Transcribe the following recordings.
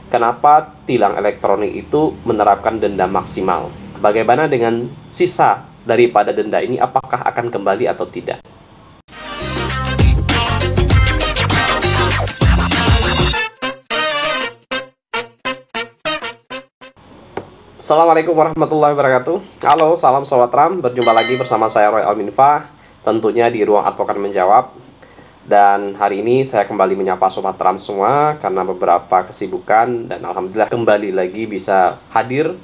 kenapa tilang elektronik itu menerapkan denda maksimal? Bagaimana dengan sisa daripada denda ini, apakah akan kembali atau tidak? Assalamualaikum warahmatullahi wabarakatuh. Halo, salam Sobat Ram. Berjumpa lagi bersama saya Roy Alminfa, tentunya di Ruang Advokat Menjawab. Dan hari ini saya kembali menyapa Sobat Ram semua karena beberapa kesibukan, dan alhamdulillah kembali lagi bisa hadir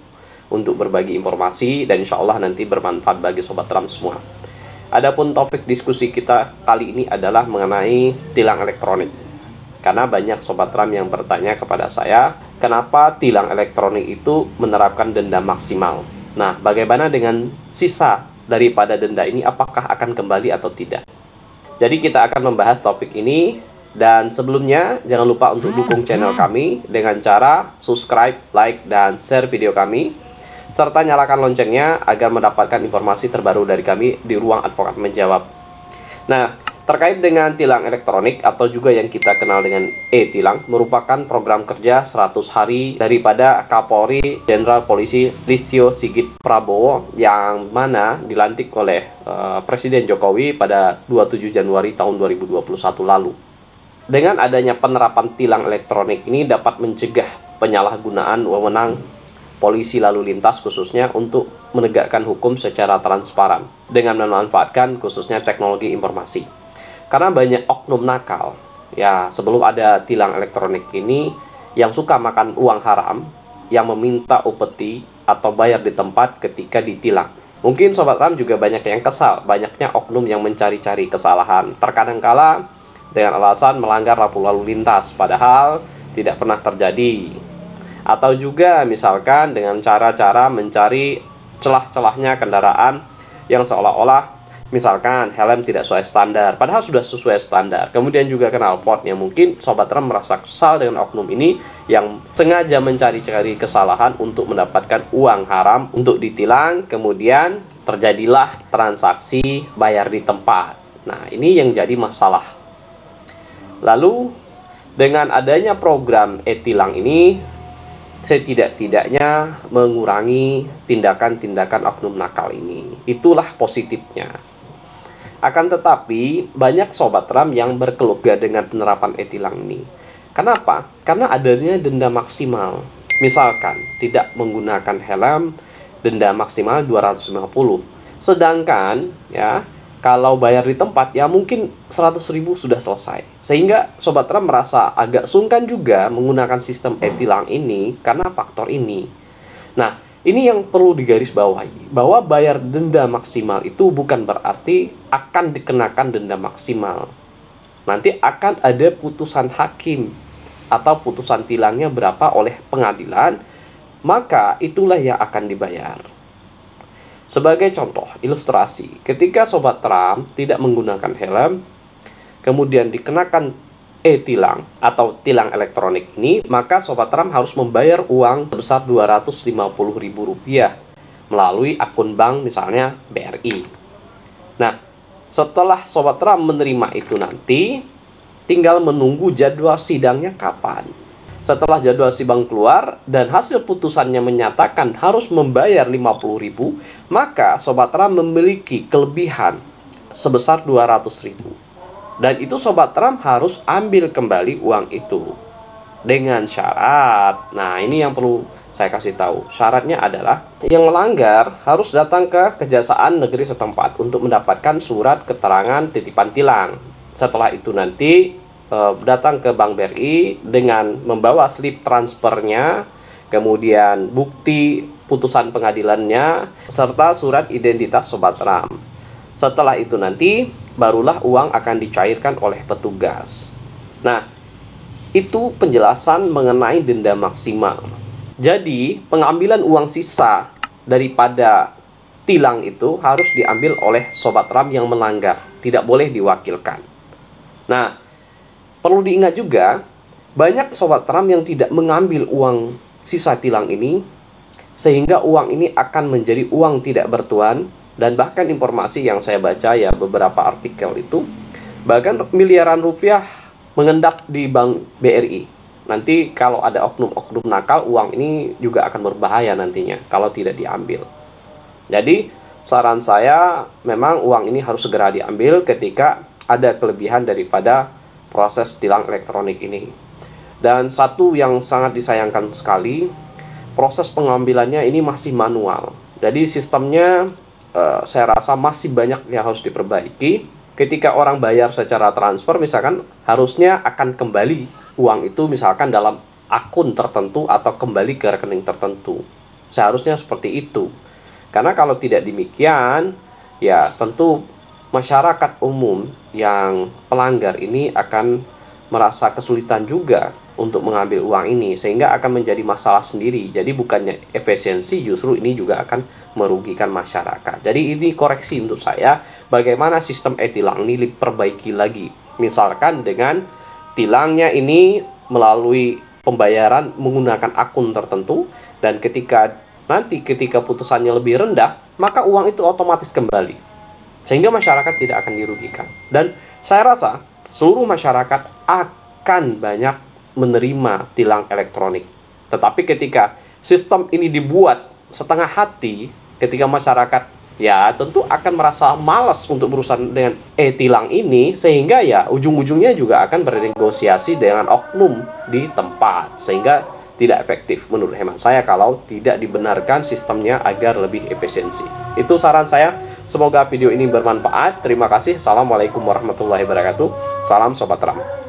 untuk berbagi informasi dan insya Allah nanti bermanfaat bagi Sobat Ram semua. Adapun topik diskusi kita kali ini adalah mengenai tilang elektronik. Karena banyak Sobat Ram yang bertanya kepada saya, kenapa tilang elektronik itu menerapkan denda maksimal? Nah, bagaimana dengan sisa daripada denda ini, apakah akan kembali atau tidak? Jadi kita akan membahas topik ini, dan sebelumnya jangan lupa untuk dukung channel kami dengan cara subscribe, like, dan share video kami, serta nyalakan loncengnya agar mendapatkan informasi terbaru dari kami di Ruang Advokat Menjawab. Nah, terkait dengan tilang elektronik atau juga yang kita kenal dengan e-tilang, merupakan program kerja 100 hari daripada Kapolri Jenderal Polisi Listio Sigit Prabowo yang mana dilantik oleh Presiden Jokowi pada 27 Januari tahun 2021 lalu. Dengan adanya penerapan tilang elektronik ini dapat mencegah penyalahgunaan wewenang polisi lalu lintas khususnya untuk menegakkan hukum secara transparan dengan memanfaatkan khususnya teknologi informasi. Karena banyak oknum nakal, ya sebelum ada tilang elektronik ini, yang suka makan uang haram, yang meminta upeti atau bayar di tempat ketika ditilang. Mungkin Sobat Ram juga banyak yang kesal, banyaknya oknum yang mencari-cari kesalahan, terkadang kala dengan alasan melanggar lampu lalu lintas, padahal tidak pernah terjadi. Atau juga misalkan dengan cara-cara mencari celah-celahnya kendaraan yang seolah-olah misalkan helm tidak sesuai standar, padahal sudah sesuai standar. Kemudian juga knalpotnya, mungkin Sobat Ram merasa kesal dengan oknum ini yang sengaja mencari-cari kesalahan untuk mendapatkan uang haram untuk ditilang, kemudian terjadilah transaksi bayar di tempat. Nah, ini yang jadi masalah. Lalu dengan adanya program e-tilang ini, setidak-tidaknya mengurangi tindakan-tindakan oknum nakal ini. Itulah positifnya. Akan tetapi, banyak Sobat Ram yang berkeluh dengan penerapan e-tilang ini. Kenapa? Karena adanya denda maksimal. Misalkan, tidak menggunakan helm, denda maksimal 250. Sedangkan, ya, kalau bayar di tempat, ya mungkin 100.000 sudah selesai. Sehingga Sobat Ram merasa agak sungkan juga menggunakan sistem e-tilang ini karena faktor ini. Nah, ini yang perlu digarisbawahi, bahwa bayar denda maksimal itu bukan berarti akan dikenakan denda maksimal. Nanti akan ada putusan hakim atau putusan tilangnya berapa oleh pengadilan, maka itulah yang akan dibayar. Sebagai contoh, ilustrasi, ketika Sobat Ram tidak menggunakan helm, kemudian dikenakan e-tilang atau tilang elektronik ini, maka Sobat Ram harus membayar uang sebesar Rp250.000 melalui akun bank misalnya BRI. Nah, setelah Sobat Ram menerima itu nanti, tinggal menunggu jadwal sidangnya kapan. Setelah jadwal sidang keluar dan hasil putusannya menyatakan harus membayar Rp50.000, maka Sobat Ram memiliki kelebihan sebesar Rp200.000. Dan itu Sobat Ram harus ambil kembali uang itu dengan syarat. Nah, ini yang perlu saya kasih tahu. Syaratnya adalah yang melanggar harus datang ke Kejaksaan Negeri setempat untuk mendapatkan surat keterangan titipan tilang. Setelah itu nanti datang ke Bank BRI dengan membawa slip transfernya, kemudian bukti putusan pengadilannya, serta surat identitas Sobat Ram. Setelah itu nanti barulah uang akan dicairkan oleh petugas. Nah, itu penjelasan mengenai denda maksimal. Jadi, pengambilan uang sisa daripada tilang itu harus diambil oleh Sobat Ram yang melanggar, tidak boleh diwakilkan. Nah, perlu diingat juga, banyak Sobat Ram yang tidak mengambil uang sisa tilang ini, sehingga uang ini akan menjadi uang tidak bertuan. Dan bahkan informasi yang saya baca ya beberapa artikel itu, bahkan miliaran rupiah mengendap di Bank BRI. nanti kalau ada oknum-oknum nakal, uang ini juga akan berbahaya nantinya kalau tidak diambil. Jadi saran saya memang uang ini harus segera diambil ketika ada kelebihan daripada proses tilang elektronik ini. Dan satu yang sangat disayangkan sekali, proses pengambilannya ini masih manual. Jadi sistemnya saya rasa masih banyak yang harus diperbaiki. Ketika orang bayar secara transfer misalkan, harusnya akan kembali uang itu misalkan dalam akun tertentu atau kembali ke rekening tertentu. Seharusnya seperti itu. Karena kalau tidak demikian, ya tentu masyarakat umum yang pelanggar ini akan merasa kesulitan juga untuk mengambil uang ini, sehingga akan menjadi masalah sendiri. Jadi bukannya efisiensi, justru ini juga akan merugikan masyarakat. Jadi ini koreksi untuk saya, bagaimana sistem e-tilang ini diperbaiki lagi. Misalkan dengan tilangnya ini melalui pembayaran menggunakan akun tertentu, dan ketika putusannya lebih rendah, maka uang itu otomatis kembali, sehingga masyarakat tidak akan dirugikan. Dan saya rasa seluruh masyarakat akan banyak menerima tilang elektronik. Tetapi ketika sistem ini dibuat setengah hati, ketika masyarakat ya tentu akan merasa malas untuk berurusan dengan e-tilang ini, sehingga ya ujung-ujungnya juga akan bernegosiasi dengan oknum di tempat, sehingga tidak efektif menurut hemat saya kalau tidak dibenarkan sistemnya agar lebih efisiensi. Itu saran saya. Semoga video ini bermanfaat. Terima kasih. Assalamualaikum warahmatullahi wabarakatuh. Salam Sobat Ram.